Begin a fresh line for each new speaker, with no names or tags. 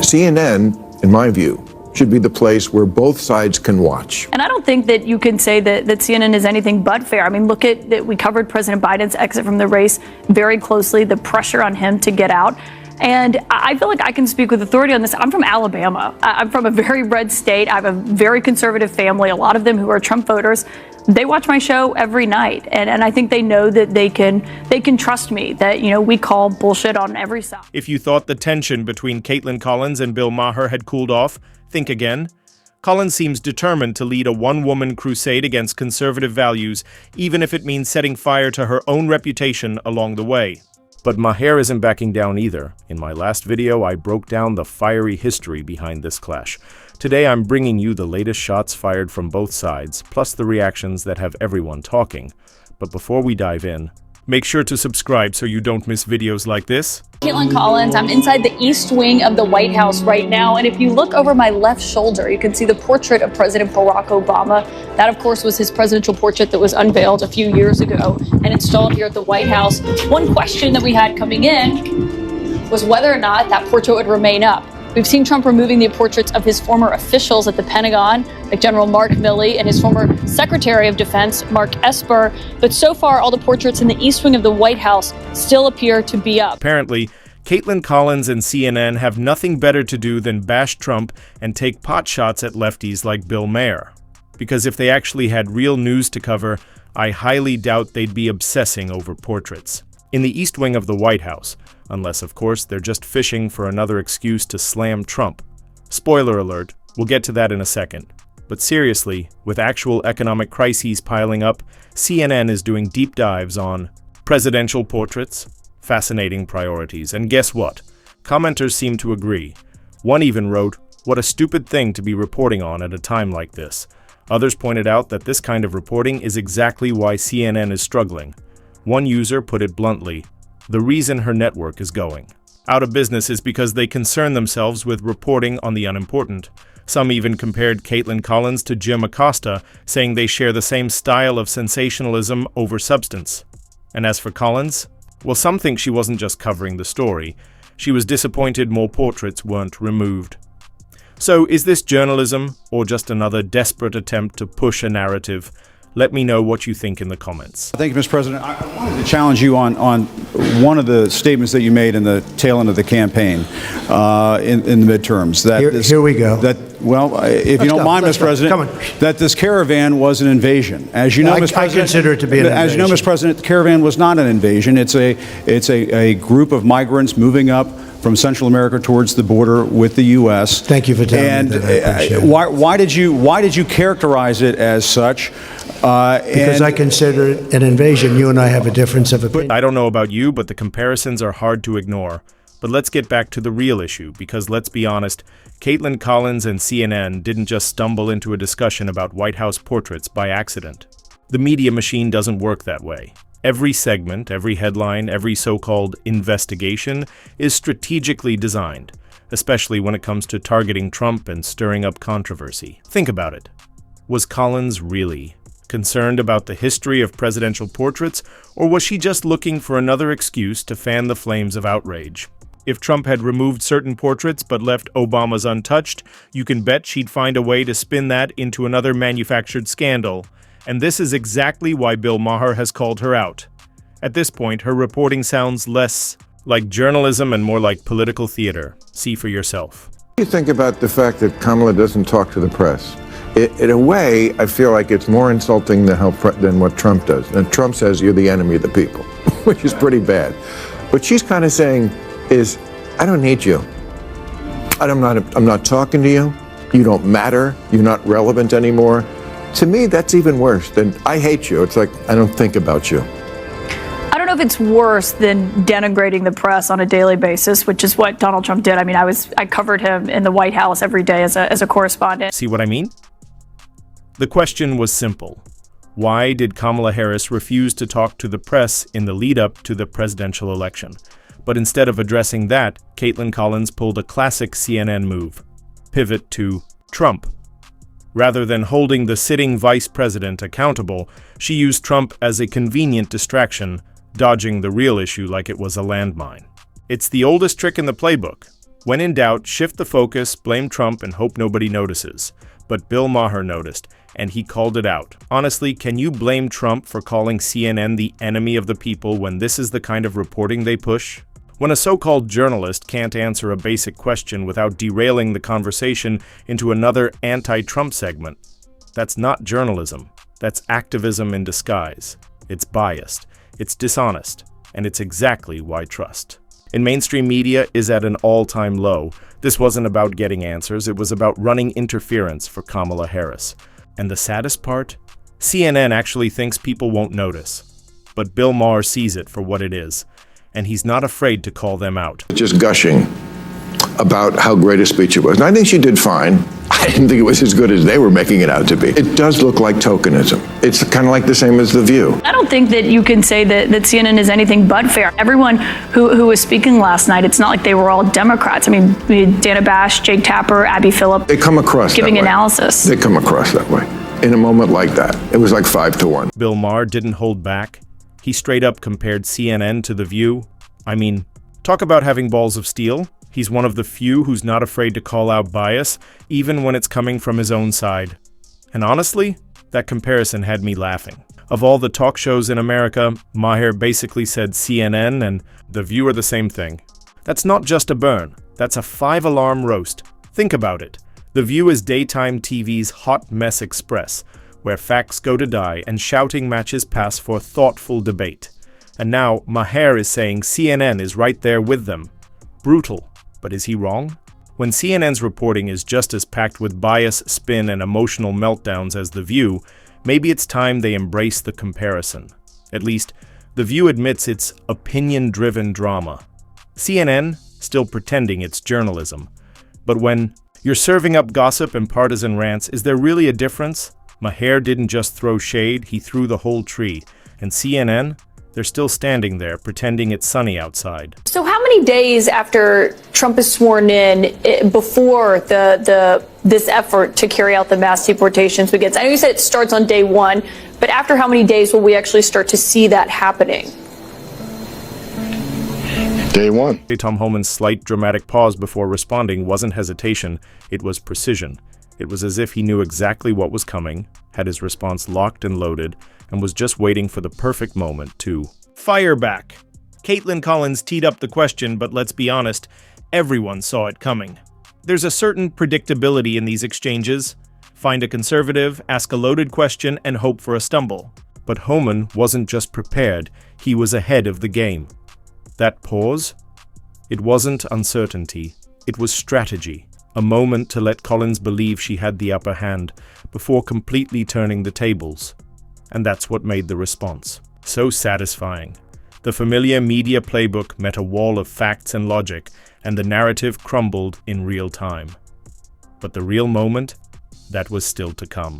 CNN, in my view, should be the place where both sides can watch.
And I don't think that you can say that CNN is anything but fair. I mean, look at that. We covered President Biden's exit from the race very closely, the pressure on him to get out. And I feel like I can speak with authority on this. I'm from Alabama. I'm from a very red state. I have a very conservative family, a lot of them who are Trump voters. They watch my show every night. And I think they know that they can trust me, that, you know, we call bullshit on every side.
If you thought the tension between Kaitlan Collins and Bill Maher had cooled off, think again. Collins seems determined to lead a one-woman crusade against conservative values, even if it means setting fire to her own reputation along the way. But Maher isn't backing down either. In my last video, I broke down the fiery history behind this clash. Today, I'm bringing you the latest shots fired from both sides, plus the reactions that have everyone talking. But before we dive in, make sure to subscribe so you don't miss videos like this.
Kaitlan Collins, I'm inside the East Wing of the White House right now, and if you look over my left shoulder, you can see the portrait of President Barack Obama. That, of course, was his presidential portrait that was unveiled a few years ago and installed here at the White House. One question that we had coming in was whether or not that portrait would remain up. We've seen Trump removing the portraits of his former officials at the Pentagon, like General Mark Milley and his former Secretary of Defense, Mark Esper. But so far, all the portraits in the East Wing of the White House still appear to be up.
Apparently, Kaitlan Collins and CNN have nothing better to do than bash Trump and take pot shots at lefties like Bill Maher. Because if they actually had real news to cover, I highly doubt they'd be obsessing over portraits. In the East Wing of the White House, unless, of course, they're just fishing for another excuse to slam Trump. Spoiler alert, we'll get to that in a second. But seriously, with actual economic crises piling up, CNN is doing deep dives on presidential portraits, fascinating priorities, and guess what? Commenters seem to agree. One even wrote, "What a stupid thing to be reporting on at a time like this." Others pointed out that this kind of reporting is exactly why CNN is struggling. One user put it bluntly, the reason her network is going out of business is because they concern themselves with reporting on the unimportant. Some even compared Kaitlan Collins to Jim Acosta, saying they share the same style of sensationalism over substance. And as for Collins, well, some think she wasn't just covering the story. She was disappointed more portraits weren't removed. So is this journalism or just another desperate attempt to push a narrative? Let me know what you think in the comments.
Thank you, Mr. President. I wanted to challenge you on one of the statements that you made in the tail end of the campaign in the midterms.
Here we go.
If you don't mind, Mr. President, that this caravan was an invasion. As you know, Mr. President,
I consider it to be an invasion.
As you know, Mr. President, the caravan was not an invasion. It's a group of migrants moving up from Central America towards the border with the U.S.
Thank you for telling me that. I appreciate it.
Why did you characterize it as such?
Because I consider it an invasion. You and I have a difference of opinion.
I don't know about you, but the comparisons are hard to ignore. But let's get back to the real issue, because let's be honest, Kaitlan Collins and CNN didn't just stumble into a discussion about White House portraits by accident. The media machine doesn't work that way. Every segment, every headline, every so-called investigation is strategically designed, especially when it comes to targeting Trump and stirring up controversy. Think about it. Was Collins really concerned about the history of presidential portraits, or was she just looking for another excuse to fan the flames of outrage? If Trump had removed certain portraits but left Obama's untouched, you can bet she'd find a way to spin that into another manufactured scandal. And this is exactly why Bill Maher has called her out. At this point, her reporting sounds less like journalism and more like political theater. See for yourself.
What do you think about the fact that Kamala doesn't talk to the press? In a way, I feel like it's more insulting than what Trump does. And Trump says you're the enemy of the people, which is pretty bad. What she's kind of saying is, I don't need you. I'm not talking to you. You don't matter. You're not relevant anymore. To me, that's even worse than I hate you. It's like, I don't think about you.
I don't know if it's worse than denigrating the press on a daily basis, which is what Donald Trump did. I mean, I covered him in the White House every day as a correspondent.
See what I mean? The question was simple. Why did Kamala Harris refuse to talk to the press in the lead-up to the presidential election? But instead of addressing that, Kaitlan Collins pulled a classic CNN move. Pivot to Trump. Rather than holding the sitting vice president accountable, she used Trump as a convenient distraction, dodging the real issue like it was a landmine. It's the oldest trick in the playbook. When in doubt, shift the focus, blame Trump, and hope nobody notices. But Bill Maher noticed, and he called it out. Honestly, can you blame Trump for calling CNN the enemy of the people when this is the kind of reporting they push? When a so-called journalist can't answer a basic question without derailing the conversation into another anti-Trump segment, that's not journalism. That's activism in disguise. It's biased, it's dishonest, and it's exactly why trust in mainstream media is at an all-time low. This wasn't about getting answers, it was about running interference for Kamala Harris. And the saddest part? CNN actually thinks people won't notice. But Bill Maher sees it for what it is, and he's not afraid to call them out.
Just gushing about how great a speech it was. And I think she did fine. I didn't think it was as good as they were making it out to be. It does look like tokenism. It's kind of like the same as The View.
I don't think that you can say that CNN is anything but fair. Everyone who was speaking last night, it's not like they were all Democrats. I mean, we had Dana Bash, Jake Tapper, Abby Phillip.
They come across
giving
that way.
Analysis.
They come across that way. In a moment like that, it was like 5-1.
Bill Maher didn't hold back. He straight up compared CNN to The View. I mean, talk about having balls of steel. He's one of the few who's not afraid to call out bias, even when it's coming from his own side. And honestly, that comparison had me laughing. Of all the talk shows in America, Maher basically said CNN and The View are the same thing. That's not just a burn, that's a 5-alarm roast. Think about it. The View is daytime TV's hot mess express, where facts go to die and shouting matches pass for thoughtful debate. And now Maher is saying CNN is right there with them. Brutal. But is he wrong? When CNN's reporting is just as packed with bias, spin, and emotional meltdowns as The View, maybe it's time they embrace the comparison. At least, The View admits it's opinion-driven drama. CNN, still pretending it's journalism. But when you're serving up gossip and partisan rants, is there really a difference? Maher didn't just throw shade, he threw the whole tree. And CNN? They're still standing there, pretending it's sunny outside.
So how many days after Trump is sworn in, before this effort to carry out the mass deportations begins? I know you said it starts on day 1, but after how many days will we actually start to see that happening?
Day 1.
Tom Homan's slight dramatic pause before responding wasn't hesitation, it was precision. It was as if he knew exactly what was coming, had his response locked and loaded, and was just waiting for the perfect moment to fire back. Kaitlan Collins teed up the question, but let's be honest, everyone saw it coming. There's a certain predictability in these exchanges. Find a conservative, ask a loaded question, and hope for a stumble. But Homan wasn't just prepared, he was ahead of the game. That pause? It wasn't uncertainty, it was strategy. A moment to let Collins believe she had the upper hand, before completely turning the tables. And that's what made the response so satisfying. The familiar media playbook met a wall of facts and logic, and the narrative crumbled in real time. But the real moment? That was still to come.